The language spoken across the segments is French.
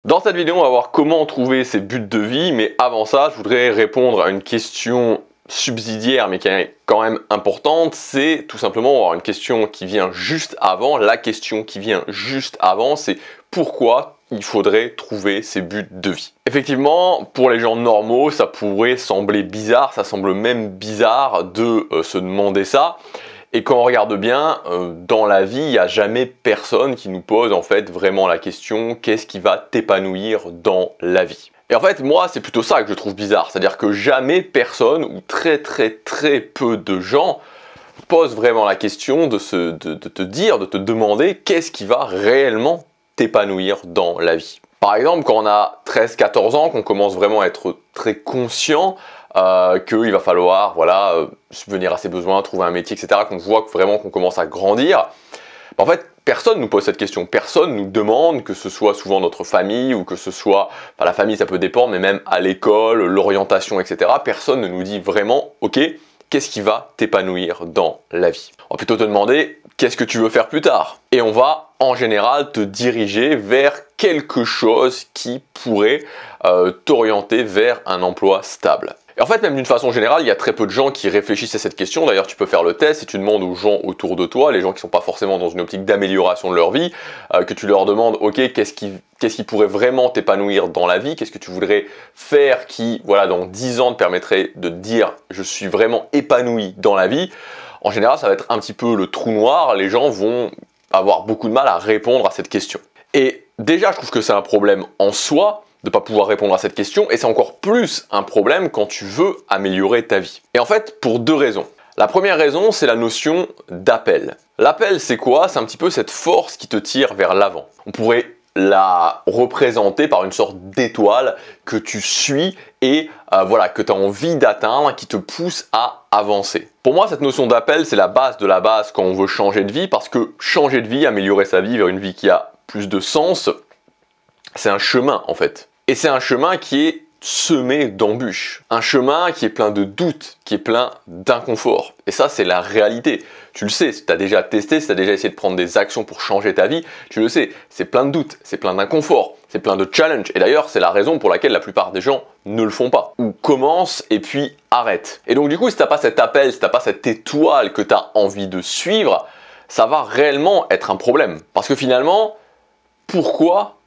Dans cette vidéo, on va voir comment trouver ses buts de vie, mais avant ça, je voudrais répondre à une question subsidiaire, mais qui est quand même importante. C'est tout simplement avoir une question qui vient juste avant. La question qui vient juste avant, c'est pourquoi il faudrait trouver ses buts de vie. Effectivement, pour les gens normaux, ça pourrait sembler bizarre, ça semble même bizarre de se demander ça. Et quand on regarde bien, dans la vie, il n'y a jamais personne qui nous pose en fait vraiment la question qu'est-ce qui va t'épanouir dans la vie. Et en fait, moi, c'est plutôt ça que je trouve bizarre. C'est-à-dire que jamais personne, ou très peu de gens, posent vraiment la question de te demander qu'est-ce qui va réellement t'épanouir dans la vie. Par exemple, quand on a 13-14 ans, qu'on commence vraiment à être très conscient qu'il va falloir subvenir à ses besoins, trouver un métier, etc., qu'on voit vraiment qu'on commence à grandir, en fait, personne ne nous pose cette question. Personne nous demande, que ce soit souvent notre famille ou que ce soit, la famille ça peut dépendre, mais même à l'école, l'orientation, etc., personne ne nous dit vraiment, ok, qu'est-ce qui va t'épanouir dans la vie? On va plutôt te demander, qu'est-ce que tu veux faire plus tard? Et on va, en général, te diriger vers quelque chose qui pourrait t'orienter vers un emploi stable. Et en fait, même d'une façon générale, il y a très peu de gens qui réfléchissent à cette question. D'ailleurs, tu peux faire le test si tu demandes aux gens autour de toi, les gens qui ne sont pas forcément dans une optique d'amélioration de leur vie, que tu leur demandes, ok, qu'est-ce qui pourrait vraiment t'épanouir dans la vie? Qu'est-ce que tu voudrais faire qui, dans 10 ans te permettrait de te dire, je suis vraiment épanoui dans la vie? En général, ça va être un petit peu le trou noir. Les gens vont avoir beaucoup de mal à répondre à cette question. Et déjà, je trouve que c'est un problème en soi de ne pas pouvoir répondre à cette question, et c'est encore plus un problème quand tu veux améliorer ta vie. Et en fait, pour deux raisons. La première raison, c'est la notion d'appel. L'appel, c'est quoi? C'est un petit peu cette force qui te tire vers l'avant. On pourrait la représenter par une sorte d'étoile que tu suis et que tu as envie d'atteindre, qui te pousse à avancer. Pour moi, cette notion d'appel, c'est la base de la base quand on veut changer de vie, parce que changer de vie, améliorer sa vie vers une vie qui a plus de sens, c'est un chemin en fait. Et c'est un chemin qui est semé d'embûches. Un chemin qui est plein de doutes, qui est plein d'inconfort. Et ça, c'est la réalité. Tu le sais, si tu as déjà testé, si tu as déjà essayé de prendre des actions pour changer ta vie, tu le sais, c'est plein de doutes, c'est plein d'inconfort, c'est plein de challenges. Et d'ailleurs, c'est la raison pour laquelle la plupart des gens ne le font pas. Ou commencent et puis arrêtent. Et donc du coup, si tu n'as pas cet appel, si tu n'as pas cette étoile que tu as envie de suivre, ça va réellement être un problème. Parce que finalement, pourquoi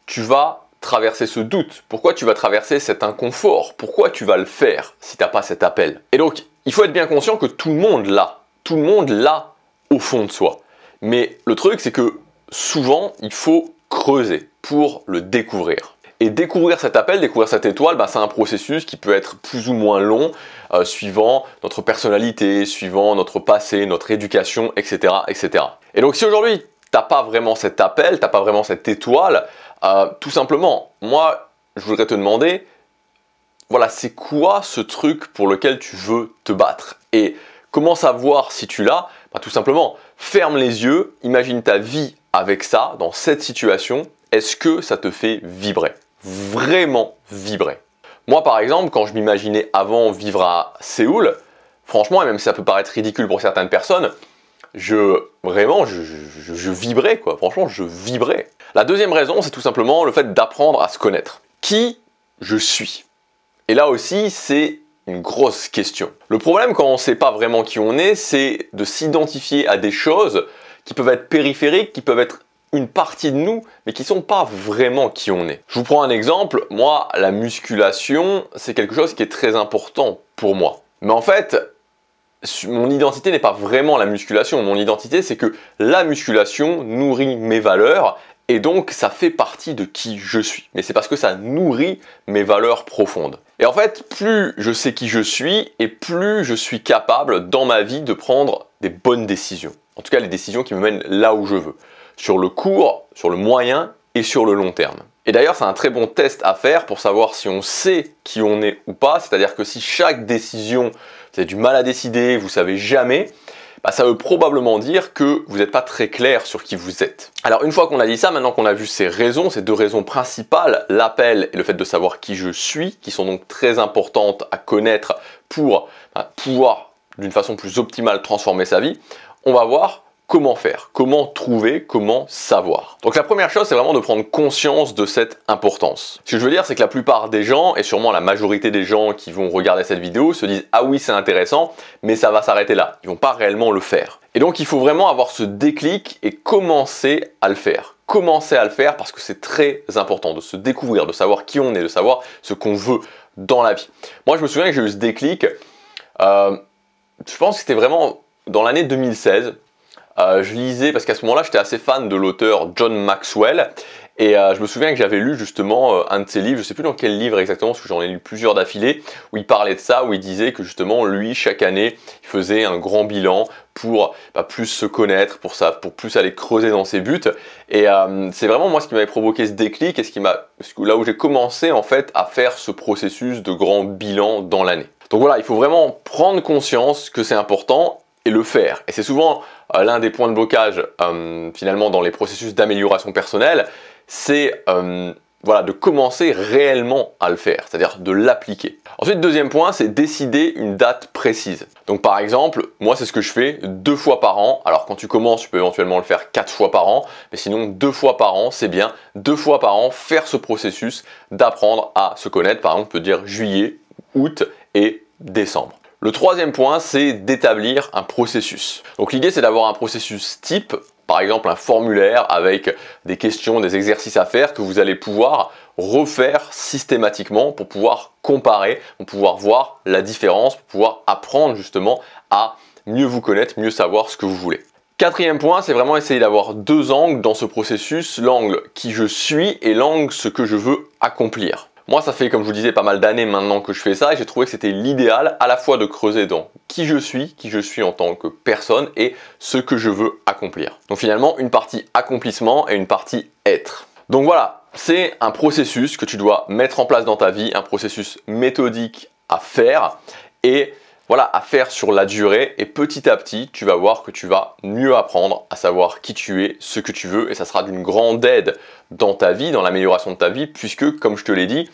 tu vas traverser ce doute? Pourquoi tu vas traverser cet inconfort? Pourquoi tu vas le faire si tu n'as pas cet appel? Et donc, il faut être bien conscient que tout le monde l'a. Tout le monde l'a au fond de soi. Mais le truc, c'est que souvent, il faut creuser pour le découvrir. Et découvrir cet appel, découvrir cette étoile, c'est un processus qui peut être plus ou moins long, suivant notre personnalité, suivant notre passé, notre éducation, etc., etc. Et donc, si aujourd'hui, t'as pas vraiment cet appel, t'as pas vraiment cette étoile, tout simplement, moi, je voudrais te demander, c'est quoi ce truc pour lequel tu veux te battre? Et comment savoir si tu l'as? Tout simplement, ferme les yeux, imagine ta vie avec ça, dans cette situation, est-ce que ça te fait vibrer? Vraiment vibrer. Moi, par exemple, quand je m'imaginais avant vivre à Séoul, franchement, et même si ça peut paraître ridicule pour certaines personnes, je vibrais quoi, franchement je vibrais. La deuxième raison, c'est tout simplement le fait d'apprendre à se connaître. Qui je suis? Et là aussi, c'est une grosse question. Le problème quand on ne sait pas vraiment qui on est, c'est de s'identifier à des choses qui peuvent être périphériques, qui peuvent être une partie de nous, mais qui ne sont pas vraiment qui on est. Je vous prends un exemple, moi, la musculation, c'est quelque chose qui est très important pour moi. Mais en fait, mon identité n'est pas vraiment la musculation. Mon identité, c'est que la musculation nourrit mes valeurs et donc ça fait partie de qui je suis. Mais c'est parce que ça nourrit mes valeurs profondes. Et en fait, plus je sais qui je suis et plus je suis capable dans ma vie de prendre des bonnes décisions. En tout cas, les décisions qui me mènent là où je veux. Sur le court, sur le moyen et sur le long terme. Et d'ailleurs, c'est un très bon test à faire pour savoir si on sait qui on est ou pas. C'est-à-dire que si chaque décision, vous avez du mal à décider, vous savez jamais, ça veut probablement dire que vous n'êtes pas très clair sur qui vous êtes. Alors une fois qu'on a dit ça, maintenant qu'on a vu ces raisons, ces deux raisons principales, l'appel et le fait de savoir qui je suis, qui sont donc très importantes à connaître pour pouvoir d'une façon plus optimale transformer sa vie, on va voir comment faire, comment trouver, comment savoir. Donc la première chose, c'est vraiment de prendre conscience de cette importance. Ce que je veux dire, c'est que la plupart des gens, et sûrement la majorité des gens qui vont regarder cette vidéo, se disent « Ah oui, c'est intéressant, mais ça va s'arrêter là. » Ils vont pas réellement le faire. Et donc il faut vraiment avoir ce déclic et commencer à le faire. Commencer à le faire parce que c'est très important de se découvrir, de savoir qui on est, de savoir ce qu'on veut dans la vie. Moi, je me souviens que j'ai eu ce déclic, je pense que c'était vraiment dans l'année 2016. Je lisais, parce qu'à ce moment-là, j'étais assez fan de l'auteur John Maxwell. Et je me souviens que j'avais lu justement un de ses livres, je ne sais plus dans quel livre exactement, parce que j'en ai lu plusieurs d'affilée, où il parlait de ça, où il disait que justement, lui, chaque année, il faisait un grand bilan pour plus se connaître, pour plus aller creuser dans ses buts. Et c'est vraiment moi ce qui m'avait provoqué ce déclic, et là où j'ai commencé en fait à faire ce processus de grand bilan dans l'année. Donc voilà, il faut vraiment prendre conscience que c'est important et le faire. Et c'est souvent l'un des points de blocage finalement dans les processus d'amélioration personnelle, c'est de commencer réellement à le faire, c'est-à-dire de l'appliquer. Ensuite, deuxième point, c'est décider une date précise. Donc par exemple, moi c'est ce que je fais 2 fois par an. Alors quand tu commences, tu peux éventuellement le faire 4 fois par an, mais sinon 2 fois par an, c'est bien. 2 fois par an, faire ce processus d'apprendre à se connaître. Par exemple, on peut dire juillet, août et décembre. Le troisième point, c'est d'établir un processus. Donc l'idée, c'est d'avoir un processus type, par exemple un formulaire avec des questions, des exercices à faire que vous allez pouvoir refaire systématiquement pour pouvoir comparer, pour pouvoir voir la différence, pour pouvoir apprendre justement à mieux vous connaître, mieux savoir ce que vous voulez. Quatrième point, c'est vraiment essayer d'avoir 2 angles dans ce processus, l'angle qui je suis et l'angle ce que je veux accomplir. Moi, ça fait, comme je vous disais, pas mal d'années maintenant que je fais ça et j'ai trouvé que c'était l'idéal à la fois de creuser dans qui je suis en tant que personne et ce que je veux accomplir. Donc finalement, une partie accomplissement et une partie être. Donc voilà, c'est un processus que tu dois mettre en place dans ta vie, un processus méthodique à faire et voilà, à faire sur la durée et petit à petit, tu vas voir que tu vas mieux apprendre à savoir qui tu es, ce que tu veux et ça sera d'une grande aide dans ta vie, dans l'amélioration de ta vie puisque, comme je te l'ai dit,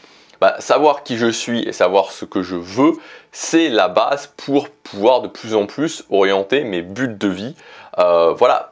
savoir qui je suis et savoir ce que je veux, c'est la base pour pouvoir de plus en plus orienter mes buts de vie,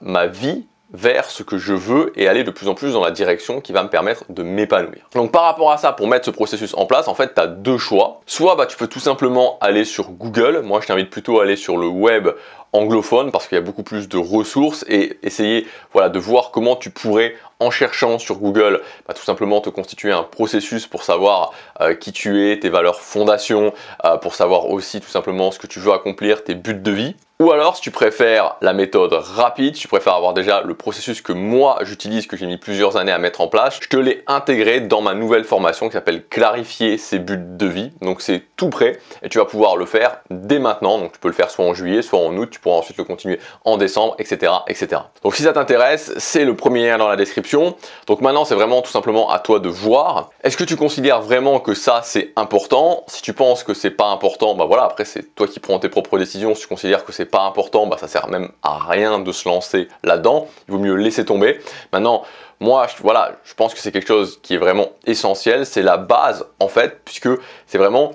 ma vie vers ce que je veux et aller de plus en plus dans la direction qui va me permettre de m'épanouir. Donc par rapport à ça, pour mettre ce processus en place, en fait, tu as 2 choix. Soit tu peux tout simplement aller sur Google. Moi, je t'invite plutôt à aller sur le web anglophone parce qu'il y a beaucoup plus de ressources et essayer de voir comment tu pourrais, en cherchant sur Google, tout simplement te constituer un processus pour savoir qui tu es, tes valeurs fondations, pour savoir aussi tout simplement ce que tu veux accomplir, tes buts de vie. Ou alors, si tu préfères la méthode rapide, si tu préfères avoir déjà le processus que moi j'utilise, que j'ai mis plusieurs années à mettre en place, je te l'ai intégré dans ma nouvelle formation qui s'appelle Clarifier ses buts de vie. Donc c'est tout prêt et tu vas pouvoir le faire dès maintenant. Donc tu peux le faire soit en juillet, soit en août, tu pourras ensuite le continuer en décembre, etc. etc. Donc si ça t'intéresse, c'est le premier lien dans la description. Donc maintenant, c'est vraiment tout simplement à toi de voir. Est-ce que tu considères vraiment que ça c'est important? Si tu penses que c'est pas important, après c'est toi qui prends tes propres décisions. Si tu considères que c'est pas important, ça sert même à rien de se lancer là-dedans. Il vaut mieux laisser tomber. Maintenant, moi, je pense que c'est quelque chose qui est vraiment essentiel. C'est la base, en fait, puisque c'est vraiment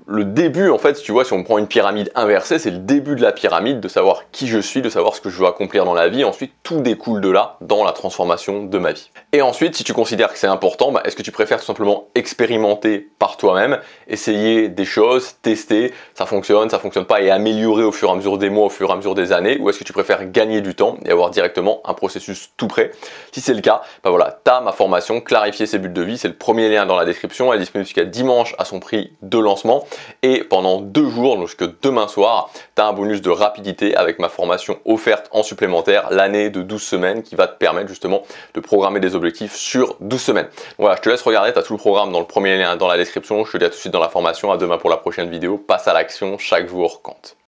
le début, en fait, si on prend une pyramide inversée, c'est le début de la pyramide, de savoir qui je suis, de savoir ce que je veux accomplir dans la vie. Ensuite, tout découle de là, dans la transformation de ma vie. Et ensuite, si tu considères que c'est important, est-ce que tu préfères tout simplement expérimenter par toi-même, essayer des choses, tester, ça fonctionne pas, et améliorer au fur et à mesure des mois, au fur et à mesure des années, ou est-ce que tu préfères gagner du temps et avoir directement un processus tout prêt? Si c'est le cas, tu as ma formation Clarifier ses buts de vie, c'est le premier lien dans la description, elle est disponible jusqu'à dimanche à son prix de lancement. Et pendant 2 jours, donc jusque demain soir, tu as un bonus de rapidité avec ma formation offerte en supplémentaire, l'année de 12 semaines qui va te permettre justement de programmer des objectifs sur 12 semaines. Voilà, je te laisse regarder, tu as tout le programme dans le premier lien dans la description. Je te dis à tout de suite dans la formation, à demain pour la prochaine vidéo. Passe à l'action, chaque jour compte.